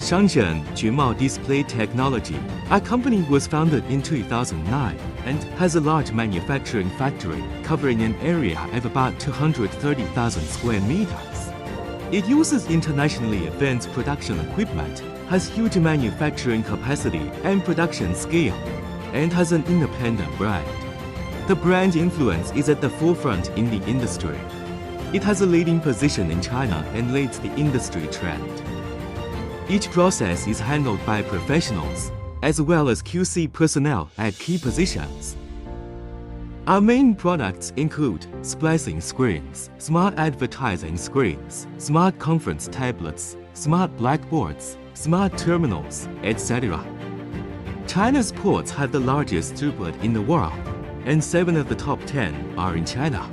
Shenzhen Qunmao Display Technology. Our company was founded in 2009 and has a large manufacturing factory covering an area of about 230,000 square meters. It uses internationally advanced production equipment, has huge manufacturing capacity and production scale, and has an independent brand. The brand influence is at the forefront in the industry. It has a leading position in China and leads the industry trend. Each process is handled by professionals, as well as QC personnel at key positions. Our main products include splicing screens, smart advertising screens, smart conference tablets, smart blackboards, smart terminals, etc. China's ports have the largest throughput in the world, and 7 of the top 10 are in China.